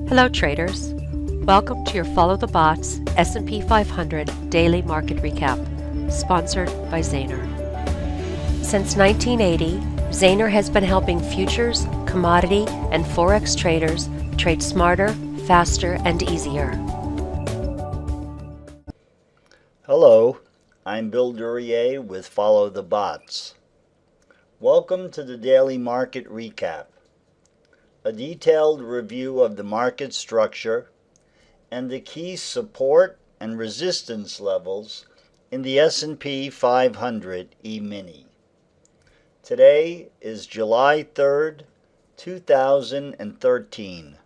Hello traders. Welcome to your Follow the Bots S&P 500 Daily Market Recap, sponsored by Zaner. Since 1980, Zaner has been helping futures, commodity, and forex traders trade smarter, faster, and easier. Hello, I'm Bill Duryea with Follow the Bots. Welcome to the Daily Market Recap, a detailed review of the market structure and the key support and resistance levels in the S&P 500 E-mini. Today is July 3rd, 2013.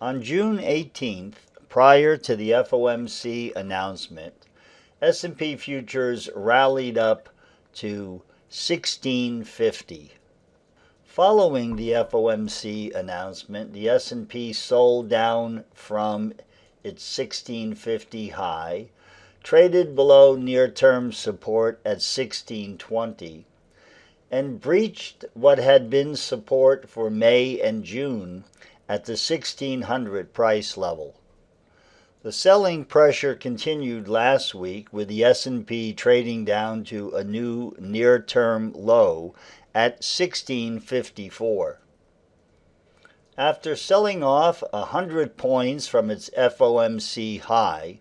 On June 18th, prior to the FOMC announcement, S&P futures rallied up to 1650. Following the FOMC announcement, the S&P sold down from its 1650 high, traded below near-term support at 1620, and breached what had been support for May and June at the 1600 price level. The selling pressure continued last week with the S&P trading down to a new near-term low at 1654. After selling off 100 points from its FOMC high,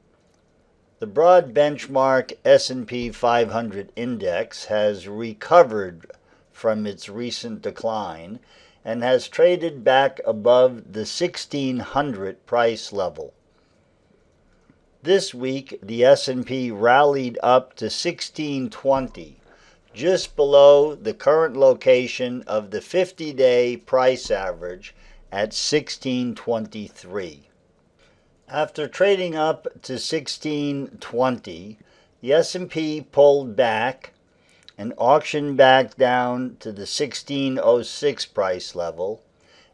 the broad benchmark S&P 500 index has recovered from its recent decline and has traded back above the 1600 price level. This week, the S&P rallied up to 1620, just below the current location of the 50-day price average at 1623. After trading up to 1620, the S&P pulled back and auctioned back down to the 1606 price level,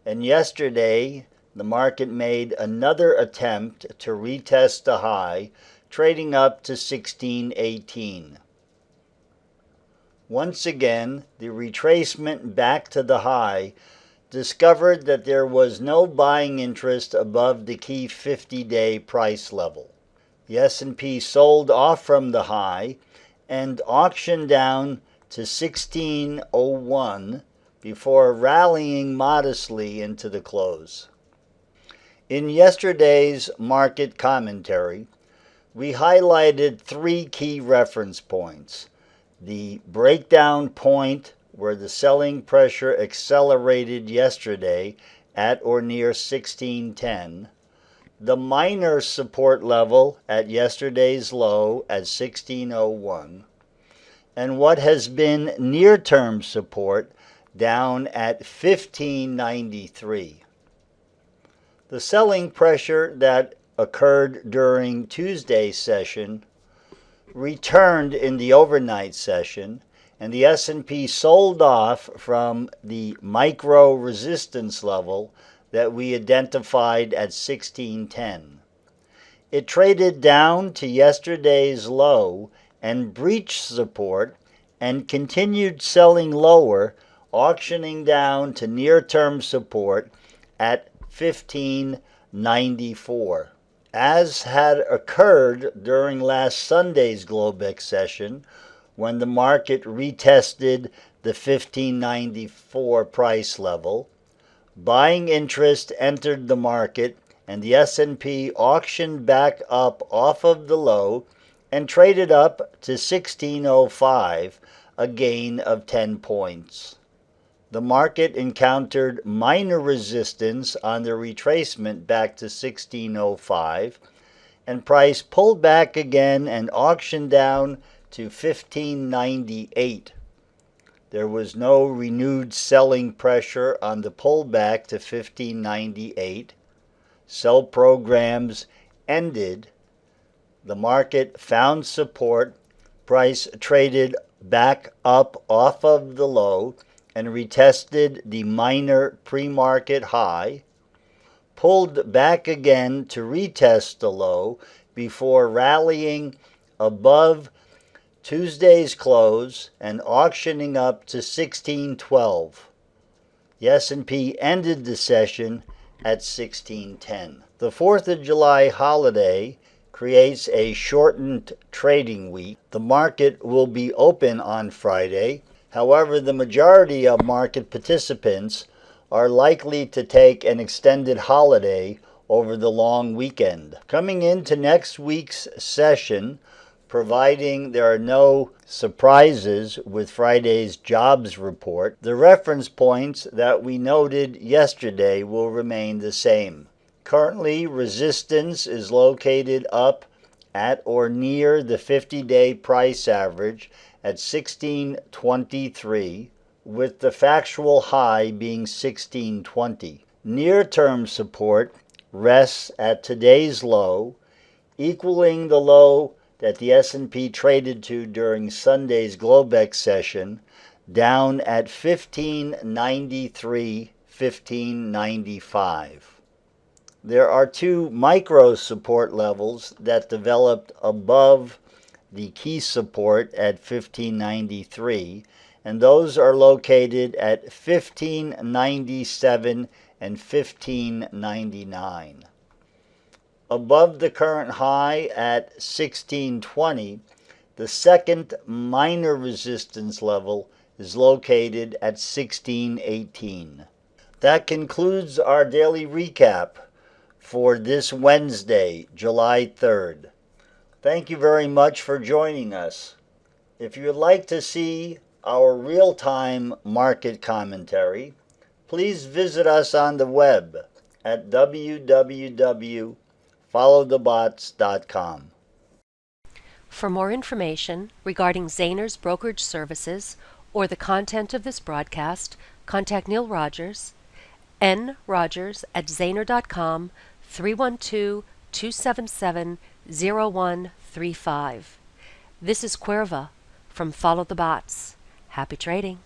and yesterday the market made another attempt to retest the high, trading up to 1618. Once again, the retracement back to the high discovered that there was no buying interest above the key 50-day price level. The S&P sold off from the high and auctioned down to 1601 before rallying modestly into the close. In yesterday's market commentary, we highlighted three key reference points: the breakdown point where the selling pressure accelerated yesterday at or near 1610, the minor support level at yesterday's low at 1601, and what has been near-term support down at 1593. The selling pressure that occurred during Tuesday's session returned in the overnight session, and the S&P sold off from the micro resistance level that we identified at 1610. It traded down to yesterday's low and breached support and continued selling lower, auctioning down to near-term support at 1594. As had occurred during last Sunday's Globex session, when the market retested the 1594 price level, buying interest entered the market and the S&P auctioned back up off of the low and traded up to 1605, a gain of 10 points. The market encountered minor resistance on the retracement back to 1605, and price pulled back again and auctioned down to 1598. There was no renewed selling pressure on the pullback to 1598. Sell programs ended. The market found support. Price traded back up off of the low and retested the minor pre-market high, pulled back again to retest the low before rallying above Tuesday's close and auctioning up to 1612. The S&P ended the session at 1610. The 4th of July holiday creates a shortened trading week. The market will be open on Friday. However, the majority of market participants are likely to take an extended holiday over the long weekend. Coming into next week's session, providing there are no surprises with Friday's jobs report, the reference points that we noted yesterday will remain the same. Currently, resistance is located up at or near the 50-day price average at 1623, with the factual high being 1620. Near-term support rests at today's low, equaling the low that the S&P traded to during Sunday's Globex session, down at 1593, 1595. There are two micro support levels that developed above the key support at 1593, and those are located at 1597 and 1599. Above the current high at 1620, the second minor resistance level is located at 1618. That concludes our daily recap for this Wednesday, July 3rd. Thank you very much for joining us. If you would like to see our real-time market commentary, please visit us on the web at www.followthebots.com. For more information regarding Zaner's brokerage services or the content of this broadcast, contact Neil Rogers, nrogers@zaner.com, 312-277-0135. This is Cuerva from Follow the Bots. Happy trading.